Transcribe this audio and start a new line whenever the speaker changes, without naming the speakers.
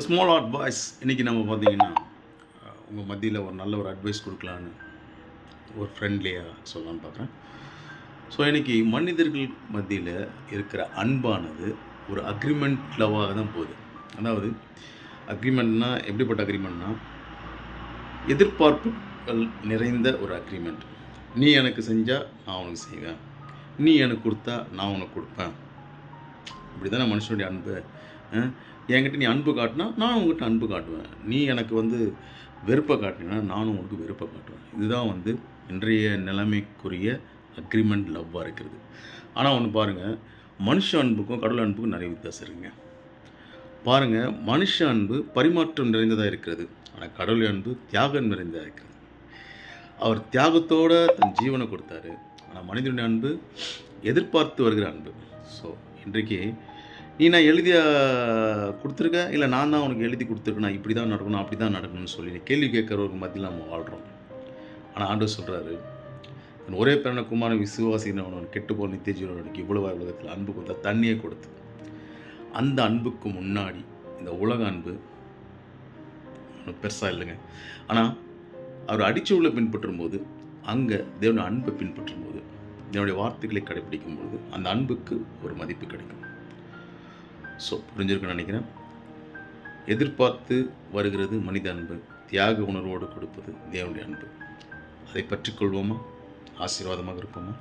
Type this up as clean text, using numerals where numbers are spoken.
Small advice இன்றைக்கி நம்ம பார்த்தீங்கன்னா உங்கள் மத்தியில் ஒரு நல்ல ஒரு அட்வைஸ் கொடுக்கலான்னு ஒரு ஃப்ரெண்ட்லியாக சொல்லலான்னு பார்க்குறேன். ஸோ இன்றைக்கி மனிதர்கள் மத்தியில் இருக்கிற அன்பானது ஒரு அக்ரிமெண்ட் லவ்வாக தான் போகுது. அதாவது அக்ரிமெண்ட்னா எப்படிப்பட்ட அக்ரிமெண்ட்னா எதிர்பார்ப்புகள் நிறைந்த ஒரு அக்ரிமெண்ட். நீ எனக்கு செஞ்சால் நான் உனக்கு செய்வேன், நீ எனக்கு கொடுத்தா நான் உனக்கு கொடுப்பேன். இப்படி தானே மனுஷனுடைய அன்பு. என்கிட்ட நீ அன்பு காட்டினா நான் உங்கள்கிட்ட அன்பு காட்டுவேன், நீ எனக்கு வெறுப்பை காட்டினா நானும் உங்களுக்கு வெறுப்பை காட்டுவேன். இதுதான் இன்றைய நிலைமைக்குரிய அக்ரிமெண்ட் லவ்வாக இருக்கிறது. ஆனால் ஒன்று பாருங்கள், மனுஷ அன்புக்கும் கடவுள் அன்புக்கும் நிறைய வித்தியாசம் இருக்குங்க. பாருங்கள், மனுஷ அன்பு பரிமாற்றம் நிறைந்ததாக இருக்கிறது, ஆனால் கடவுள் அன்பு தியாகம் நிறைந்ததாக இருக்கிறது. அவர் தியாகத்தோடு தன் ஜீவனை கொடுத்தாரு. ஆனால் மனிதனுடைய அன்பு எதிர்பார்த்து வருகிற அன்பு. ஸோ இன்றைக்கு நான் எழுதியாக கொடுத்துருக்க, இல்லை நான் தான் உனக்கு எழுதி கொடுத்துருக்கேன், நான் இப்படி தான் நடக்கணும் அப்படி தான் நடக்கணும்னு சொல்லி கேள்வி கேட்குறவருக்கு மத்தியில் நம்ம வாழ்கிறோம். ஆனால் ஆண்டவர் சொல்கிறாரு, ஒரே பேரான குமாரன் விசுவாசினவன் கெட்டு போல் நித்திய ஜீவனுக்கு இவ்வளவு உலகத்தில் அன்பு கொடுத்தா தண்ணியே கொடுத்து. அந்த அன்புக்கு முன்னாடி இந்த உலக அன்பு பெருசாக இல்லைங்க. ஆனால் அவர் அடித்து உள்ள பின்பற்றும் போது, அங்கே தேவனுடைய அன்பை பின்பற்றும் போது, தேவனுடைய வார்த்தைகளை கடைபிடிக்கும் போது அந்த அன்புக்கு ஒரு மதிப்பு கிடைக்கும். ஸோ புரிஞ்சிருக்குன்னு நினைக்கிறேன். எதிர்பார்த்து வருகிறது மனித அன்பு, தியாக உணர்வோடு கொடுப்பது தேவனுடைய அன்பு. அதை பற்றி கொள்வோமா? ஆசீர்வாதமாக இருப்போமா?